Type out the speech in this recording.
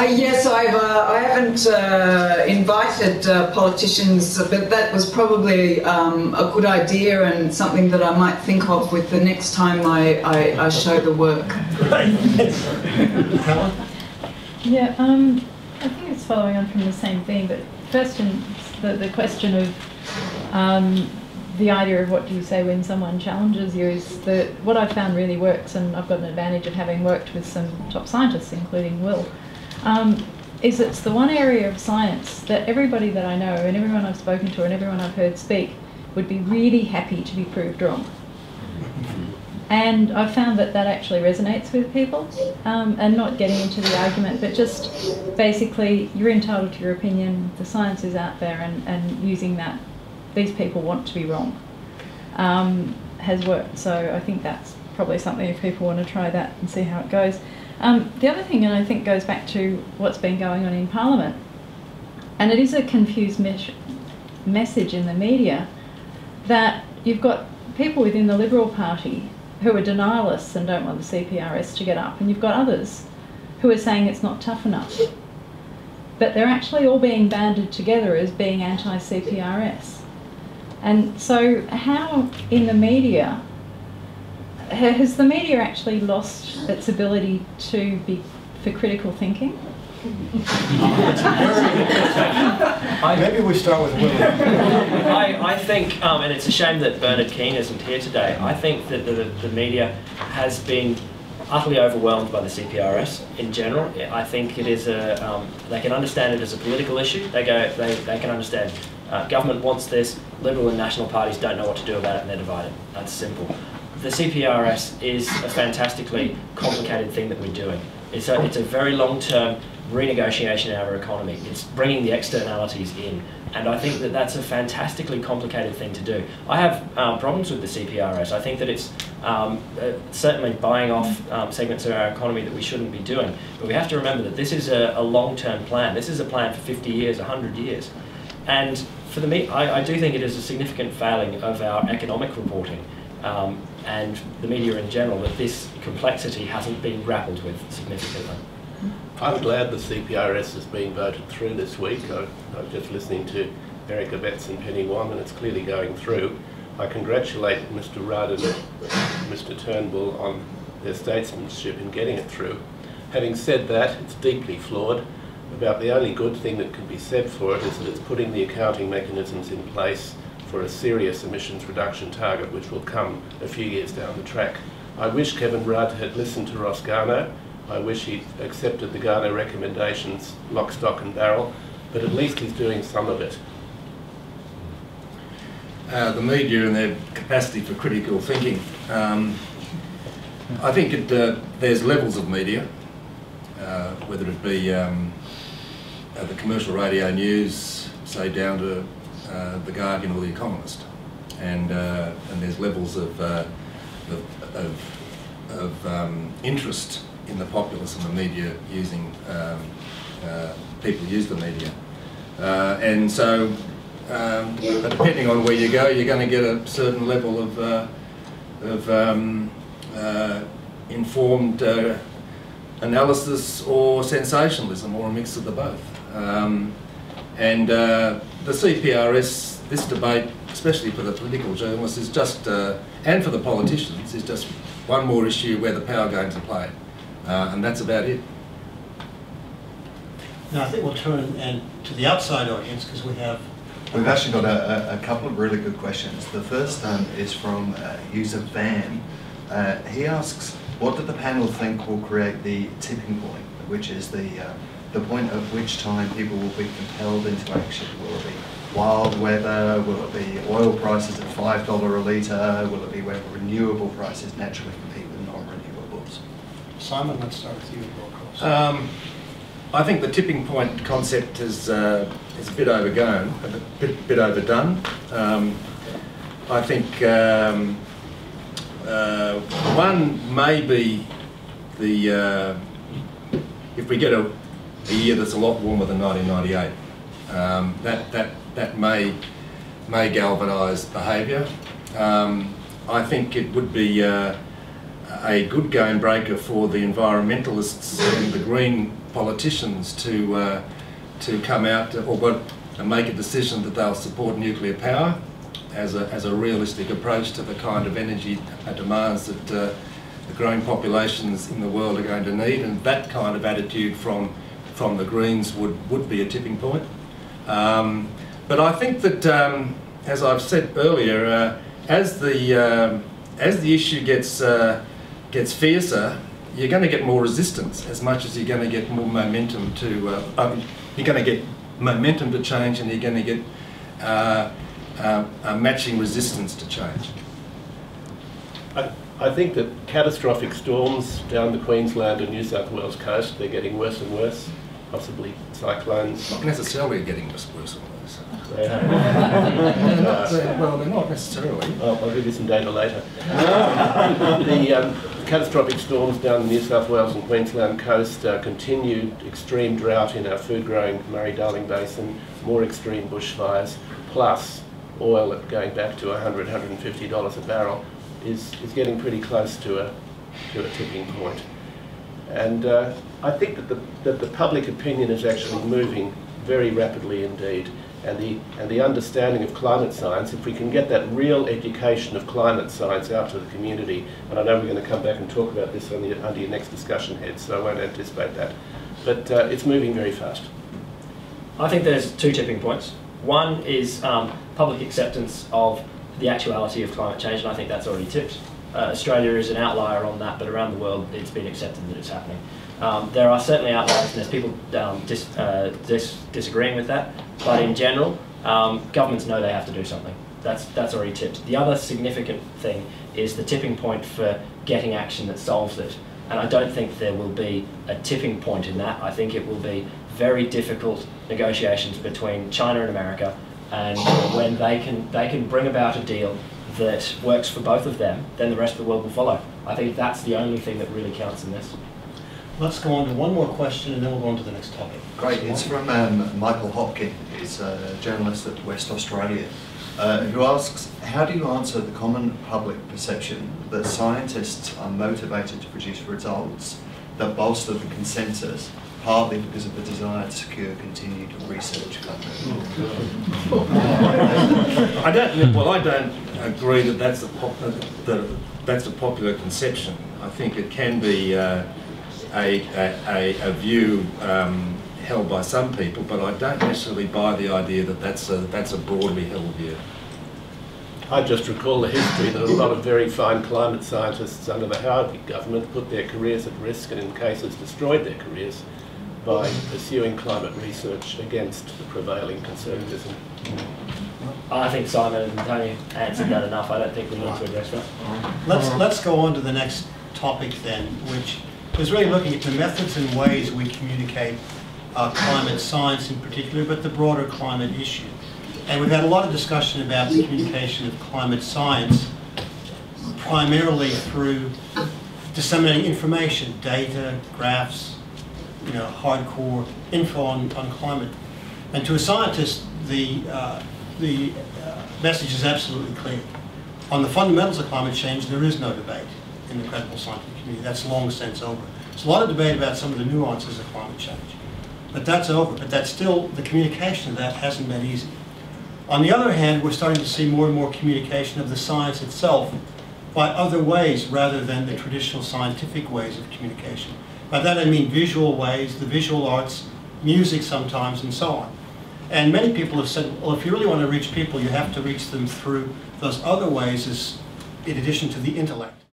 Yes, I haven't invited politicians, but that was probably a good idea and something that I might think of with the next time I show the work. Helen? Yeah, I think it's following on from the same theme, but first the question of the idea of what do you say when someone challenges you is that what I've found really works, and I've got an advantage of having worked with some top scientists, including Will, is it's the one area of science that everybody that I know and everyone I've spoken to and everyone I've heard speak would be really happy to be proved wrong. And I've found that that actually resonates with people, and not getting into the argument, but just basically you're entitled to your opinion, the science is out there, and using that, these people want to be wrong, has worked. So I think that's probably something if people want to try that and see how it goes. The other thing, and I think goes back to what's been going on in Parliament, and it is a confused message in the media, that you've got people within the Liberal Party who are denialists and don't want the CPRS to get up, and you've got others who are saying it's not tough enough. But they're actually all being banded together as being anti-CPRS. And so how in the media, has the media actually lost its ability to be for critical thinking? Maybe we start with Will. I think, and it's a shame that Bernard Keane isn't here today, I think that the media has been utterly overwhelmed by the CPRS in general. I think it is they can understand it as a political issue. They can understand government wants this, Liberal and National parties don't know what to do about it and they're divided. That's simple. The CPRS is a fantastically complicated thing that we're doing. It's a very long-term renegotiation of our economy. It's bringing the externalities in, and I think that that's a fantastically complicated thing to do. I have problems with the CPRS. I think that it's certainly buying off segments of our economy that we shouldn't be doing, but we have to remember that this is a long-term plan. This is a plan for 50 years, 100 years, and for I do think it is a significant failing of our economic reporting and the media in general that this complexity hasn't been grappled with significantly. I'm glad the CPRS is being voted through this week. I was just listening to Erica Betts and Penny Wong, and it's clearly going through. I congratulate Mr Rudd and Mr Turnbull on their statesmanship in getting it through. Having said that, it's deeply flawed. About the only good thing that can be said for it is that it's putting the accounting mechanisms in place for a serious emissions reduction target which will come a few years down the track. I wish Kevin Rudd had listened to Ross Garnaut. I wish he'd accepted the Garnaut recommendations lock, stock and barrel, but at least he's doing some of it. The media and their capacity for critical thinking. I think there's levels of media, whether it be the commercial radio news, say down to The Guardian or The Economist, and there's levels of interest in the populace and the media using, people use the media. And so, but depending on where you go, you're going to get a certain level of informed analysis or sensationalism, or a mix of the both. And the CPRS, this debate, especially for the political journalists, is just, and for the politicians, is just one more issue where the power games are played. And that's about it. Now I think we'll turn to the outside audience, because we've actually got a couple of really good questions. The first is from user Van. He asks, what do the panel think will create the tipping point, which is the point at which time people will be compelled into action? Will it be wild weather? Will it be oil prices at $5 a litre? Will it be where renewable prices naturally compete with non-renewables? Simon, let's start with you. I think the tipping point concept is a bit overgrown, a bit overdone. I think one may be the if we get a year that's a lot warmer than 1998, that may galvanise behaviour. I think it would be a good game breaker for the environmentalists and the green politicians to come out and make a decision that they'll support nuclear power as a realistic approach to the kind of energy demands that the growing populations in the world are going to need, and that kind of attitude from the Greens would be a tipping point. But I think that, as I've said earlier, as the issue gets fiercer, you're going to get more resistance as much as you're going to get more momentum to. You're going to get momentum to change, and you're going to get a matching resistance to change. I think that catastrophic storms down the Queensland and New South Wales coast, they're getting worse and worse, possibly cyclones. Not necessarily getting worse and worse. They are. Well, they're not necessarily. I'll give you some data later. The catastrophic storms down the New South Wales and Queensland coast, continued extreme drought in our food-growing Murray-Darling Basin, more extreme bushfires, plus oil going back to $100, $150 a barrel, is getting pretty close to a tipping point. And I think that the public opinion is actually moving very rapidly indeed. And the understanding of climate science, if we can get that real education of climate science out to the community, and I know we're going to come back and talk about this under your next discussion head, so I won't anticipate that. But it's moving very fast. I think there's two tipping points. One is public acceptance of the actuality of climate change, and I think that's already tipped. Australia is an outlier on that, but around the world it's been accepted that it's happening. There are certainly outliers, and there's people disagreeing with that, but in general, governments know they have to do something. That's already tipped. The other significant thing is the tipping point for getting action that solves it. And I don't think there will be a tipping point in that. I think it will be very difficult negotiations between China and America, and when they can bring about a deal that works for both of them, then the rest of the world will follow. I think that's the only thing that really counts in this. Let's go on to one more question and then we'll go on to the next topic. Great, it's from Michael Hopkin. He's a journalist at West Australia, who asks, how do you answer the common public perception that scientists are motivated to produce results that bolster the consensus, partly because of the desire to secure continued research funding? I don't agree that that's a popular conception. I think it can be a view held by some people, but I don't necessarily buy the idea that that's a broadly held view. I just recall the history that a lot of very fine climate scientists under the Howard government put their careers at risk, and in cases destroyed their careers by pursuing climate research against the prevailing conservatism. I think Simon and Tony answered that enough. I don't think we need to address that. Let's go on to the next topic then, which is really looking at the methods and ways we communicate climate science in particular, but the broader climate issue. And we've had a lot of discussion about the communication of climate science, primarily through disseminating information, data, graphs, hardcore info on climate. And to a scientist, the message is absolutely clear. On the fundamentals of climate change, there is no debate in the credible scientific community. That's long since over. There's a lot of debate about some of the nuances of climate change, but that's over. But that's still, the communication of that hasn't been easy. On the other hand, we're starting to see more and more communication of the science itself by other ways rather than the traditional scientific ways of communication. By that I mean visual ways, the visual arts, music sometimes, and so on. And many people have said, well, if you really want to reach people, you have to reach them through those other ways in addition to the intellect.